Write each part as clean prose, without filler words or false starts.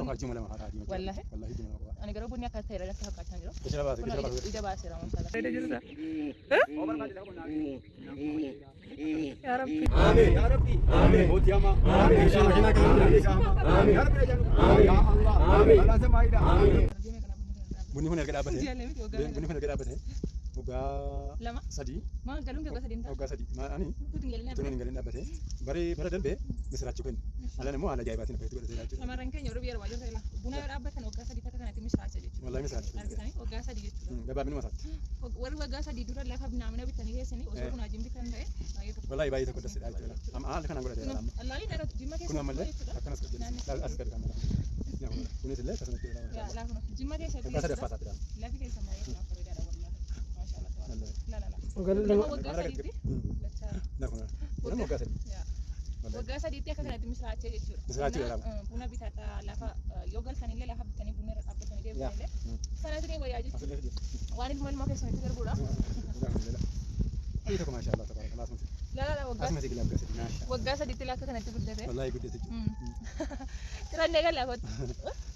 خارجي ولا ما خارجي والله والله دي ما أنا قرب بني أكثر إذا كنت هكذا جرو كشلا باس إذا باسر ما شاء الله يا ربي آمين يا ربي آمين موت يا ما آمين إن شاء الله هناك آمين يا رب يا الله آمين الله سمايدا آمين بني هنا كده أبده بني هنا كده أبده وقا لما سدي ما قالون كيف سدين وقا سدي ما أني توني نقولين أبده بري دلبي مسرات شكون على نمو على جايباتين بيتو كده زي لما رنكين يورو بيرو واجو سيلا بنا يور أبدا كانوا وقا سدي تكنا تمشي راسه جت والله مسرات أركتاني وقا سدي جت جاب منو مسرات ورو وقا سدي دورا لا خبنا منا بتاني هي سني وسوكنا جيم بتان ده والله يباي تكون تسير أجل أم اللي كنا نقول ده الله ينرى جيم ما كنا ملة أكنا سكت لا أسكت كمان لا كنا سلة كنا كده لا كنا جيم ما ده سدي بس ده فاتت لا في كيس ما يفهم فريدة والله ما شاء الله لا لا لا وقال لما وقا سدي لا كنا لما وقا سدي وقا سدي تيا كنا تمشي راسه جت مسرات يا بنا بيتاتا لافا يوغل سني لا لافا بتاني بنا راسه بتاني ده بنا سنة سني وياجي وارد مال ما كيس نتكلم بولا أيتكم ما شاء الله تبارك الله لا لا وقا أسمع تقول أبغى سدي ماشي وقا سدي تلا كنا تقول ده والله يقول ده ترى نقول لا بد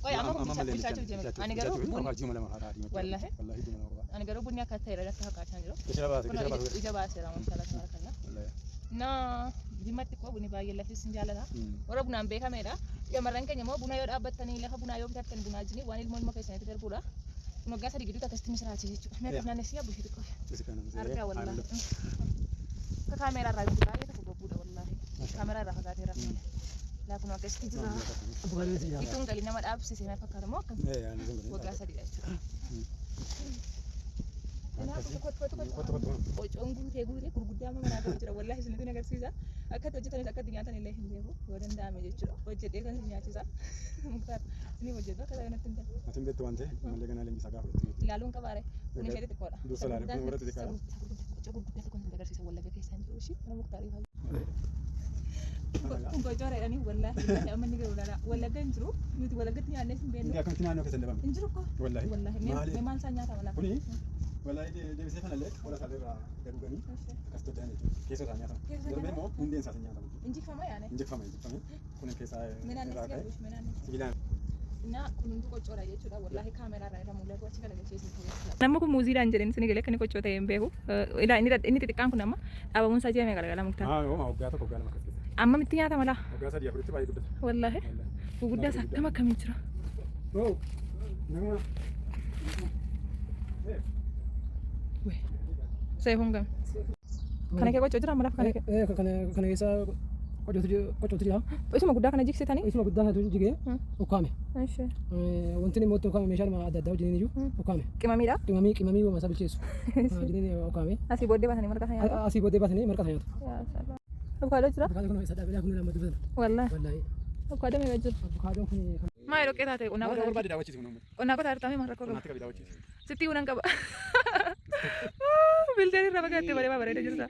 ويا أما اللي بيشاتو جميل أنا قرب خارجي ولا ما خارجي والله والله دي ما أنا قرب بني أكثر إذا كنت هكذا جرو كشلا باس إذا باسر ما شاء الله تبارك الله والله na jimatti ko buni baay'ee lafi sin jaalala warra bunaan beekameedha yamarran keenya immoo buna yoo dhaabbattanii lafa bunaa yoo bitattan bunaa jini waan ilmoo ilma keessanitti darbuudha kun waggaa sadii gidduutti akkasitti misiraachi jechuudha mee qabnaan eessi yaabbu ishee xiqqoo argaa wallaahi ka kaameeraa irraa bitu baay'ee tokko gobbuudha wallaahi kaameeraa irraa fagaatee rafne laafuma akkasitti jira ituun galii nama dhaabsise na fakkaata moo akkam waggaa sadiidha jechuudha Qocoon guutee gurguddaa mana akka jira wallahi isinitti agarsiisa akka hojjetanis akka nyaatan illee hin beeku yoo danda'ame jechuudha hojjetee kan nyaachisa muktaar ni hojjetu akka kanatti hin ta'u atin beektu waan ta'e malee ganaa leenjisaa gaafa ilaaluun qabaare kun ishee xiqqoodha dursa ilaalee kun warra xixiqqaadha qocoo gurguddaa tokko hin agarsiisa wallaga keessaan jiru ishii mana muktaarii kun qocoo reedhanii wallahi amma ni garuu laala wallaga hin jiru nuti wallagatti nyaannee hin beeknu akkamitti naannoo keessan dabame hin jiru ko wallahi mee maal isaan nyaata wala kuni wallahi deebisee kana illee qola isaa irraa gaduganii akkas tolchan jechuudha keessa isaa nyaatama darbee immoo hundeen isaas nyaatama injifama yaane injifame kun keessaa irraa ka'e sibiilaan na kunuuntu qocoodha jechuudha wallahi kaameeraa irraa irra mul'atu achi kana galcheessu namni kun muuziidhaan jedheen isin galee kan qocoo ta'e hin beeku inni xixiqqaan kun amma dhaabamuun isaa jeemee galgala muktaa waggaa tokko waggaa lama akkas keessa amma mitti nyaatama laa waggaa sadii afuritti baay'ee guddata wallahi guguddaa isaa akkam akkamii jira saya hongam. Kana kaya kocok jira malah kana kaya. Kana kaya kocok jira. Itu mah guddah kana jik setani. Itu mah guddah itu juga. Ukame. Aisyah. Wanti ni motor ukame mesyar mah ada jenis ju. Ukame. Kimami dah? Kimami mah masih bilcesu. Jenis ukame. Asih bode bahasa ni mereka sayang. Asih bode bahasa ni mereka sayang. Ya sabar. Avocado jira? Avocado kuna sada bila kuna nama tu. Wallah. Wallahi. Avocado me wajib. Avocado kuni. Ma ero kita tahu. Orang baru dah wajib sih menunggu. Ona ko tarta me marra ko. Nanti kali dah wajib. Siti unang ka ba? Bildari raba gatti bare bare da jirta.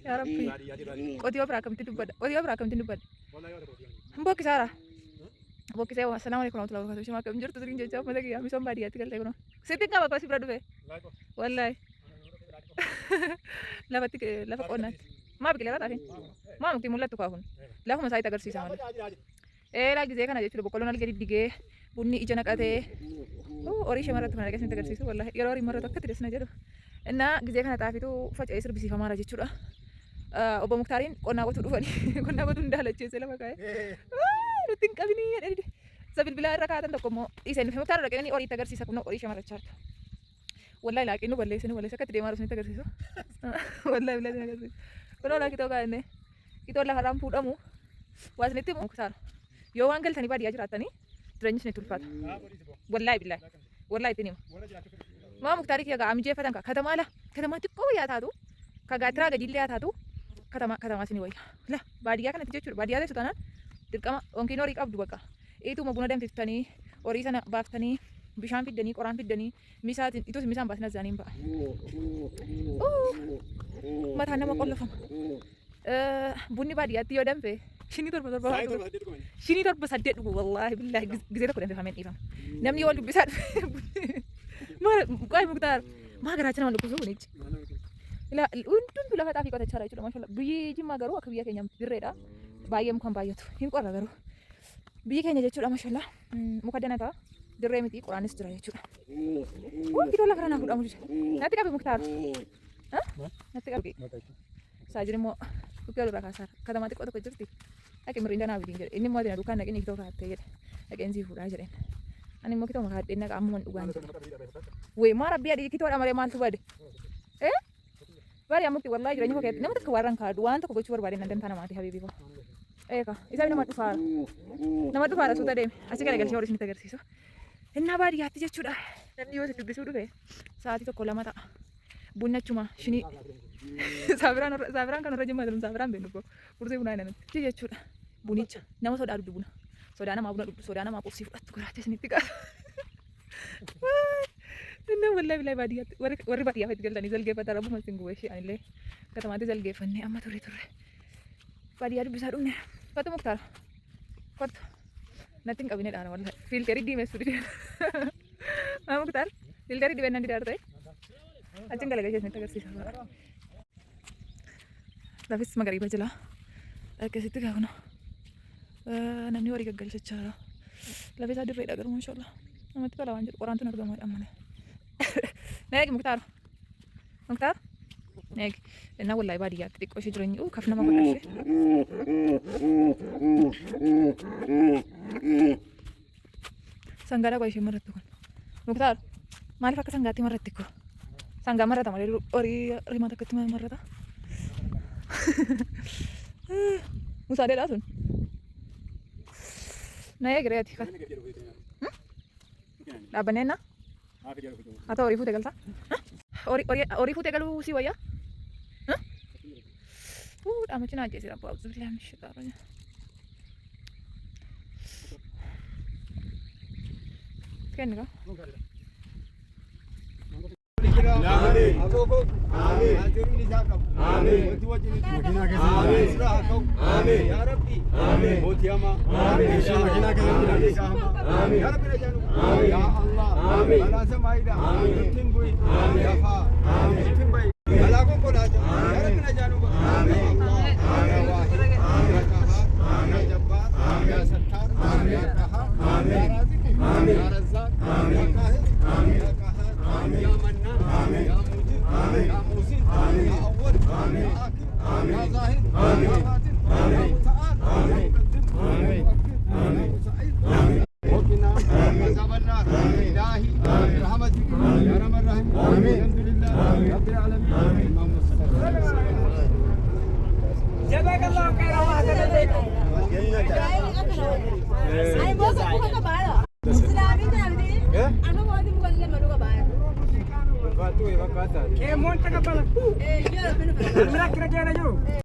Ya rabbi. Odiyo prakamti dubbada. Odiyo prakamti dubbada. Mbokki sara. Mbokki sewa. Assalamu alaikum warahmatullahi wabarakatuh. Shima kam jirtu turin jecha mata kiya mison badiyati galte kono. Siti ka ba ko sibra dufe. Wallahi. Lafa qonnat. Ma bikile ba tafin. Ma mukti mul'attu ka kun. Lafa masaa itti agarsiisa malee. Laa gisee kana jechuudha boqqolloon alga diddigee bunni ija naqatee horii shamarratti kan agarsiisu agarsiisu wallahi yeroo horii marratu akkatti desna jedhu innaa gisee kana xaafitu faca'ee sirbisiifamaara jechuudha. Obbo Muktaariin qonnaa qotuu dhufanii qonnaa qotuu hin daalacheesse lafa kaa'ee nutti hin qabinii jedhanii sabilbilaa irra kaa'atan tokko immoo dhiisee nufi Muktaara dhaqanii horii itti agarsiisa kun horii shamarrachaa jirtu. Wallahi laaqii nu balleessanii akkatti deemaa jiru agarsiisu. Wallahi bilaa agarsiisu. Kunoo laaqitoo kaa'annee qitoo lafarraan fuudhamu waasnitti Muktaara. Yoo waan galtanii baadiyyaa jiraatanii jireenyi isin tulfaata. Wallahi billahi. Wallahi itti nima. Maa Muktaarii kiyya ga'a mijeeffatan ka katamaa xiqqoo wayyaa taatu ka gaatiraa gadiillee haa taatu katamaa isin wayya. La baadiyyaa kanatti jechuudha baadiyyaa teessu taanaan dirqama onkiin horii qabdu bakka. Ituma buna danfiftanii horii sana baaftanii bishaan fiddanii qoraan fiddanii misaatiin itus misaan baasin azzaaniin ba'a. Mataan nama qollofama. Bunni baadiyyaatti yoo danfe shinii torba saddeet dhugu wallahi billahi gisee tokko danfifameen dhiifama. Namni wal dubbisaa dhufe qaay Muktaar maa garaachana wal dubbisuu kunichi. Hundumtu lafa xaafii qotachaa jira jechuudha maashaallah. Biyyi Jimmaa garuu akka biyya keenya dirreedha. baay'ee mukaan baay'atu hin qorra garuu biyyi keenya jechuudha mashallah muka danata dirree miti qoraanis jira jechuudha. Kidoo lafa kana fudhamu natti qabi muktaara natti qabi saajir immoo dhukkee lurraa kaasaa katamaa xiqqoo tokko jirti dhaqi miriinda naa bidiin jedhe inni immoo adina dukkaan dhaqin kitoo kaattee jedhe dhaqeen sii fuudhaa jedheen ani immoo kitoo makaadheen naqa ammuman dhugaan jedhe wee maa rabbii adii kitoodha malee maaltu bade bari amutti wallahi jireenya koo keessatti nama tokko warraan kaadhu waan tokko gochuu barbaade nan dantaa namaati habiibii koo eeka isaa nama dhufaara suuta deeme asii gara galchee horii isinitti agarsiisu innaa baadiyyaatti jechuudha namni yoo dubbisuu dhufe sa'aatii tokko lama ta'a bunnachuma shinii saafiraan kan irra jimmaa jiru saafiraan beenu koo kursii bunaa namatti jechuudha bunicha nama sodaa duddu buna sodaa namaa buna duddu sodaa namaa qursii fudhattu garaatee isinitti qaasa inna wallahi billahi baadiyyaatti warri baadiyyaa itti galtanii zalgeeffatan rabbuma isin gubee anillee katamaatti zalgeeffannee amma turre baadiyyaa dubbisaa dhumne kottu muktaara kottu natti hin qabine dhaana wallahi fiilterii diimessu dideen muktaar fiilterii dibeen nan didaar ta'e achiin galagalchee isinitti agarsiisa lafis magariiba jila akkasitti gaafna namni horii gaggalchachaa jira lafa isaa dirreedha garuu maashaallah namatti tola waan jedhu qoraantu argamaa dhamane neegi muktaar neegi innaa wallahi baadiyyaatti xiqqoo ishee jireenyi kaf nama godhashee sangaadha ishee marrattu kun muktaar maaliif akka sangaatti marratti ko sangaa marrata malee horii rimaa takkatti marrata musaadeedhaa sun na eegireeti dhaabbanneenna haa ta'u horii fuutee galtaa horii fuutee galuu sii wayyaa dhaamachi naa ajjeesira abbaa abduu bilee amni shiqaara kenni kaa Ke monta ka pala. Mira kira kira yo.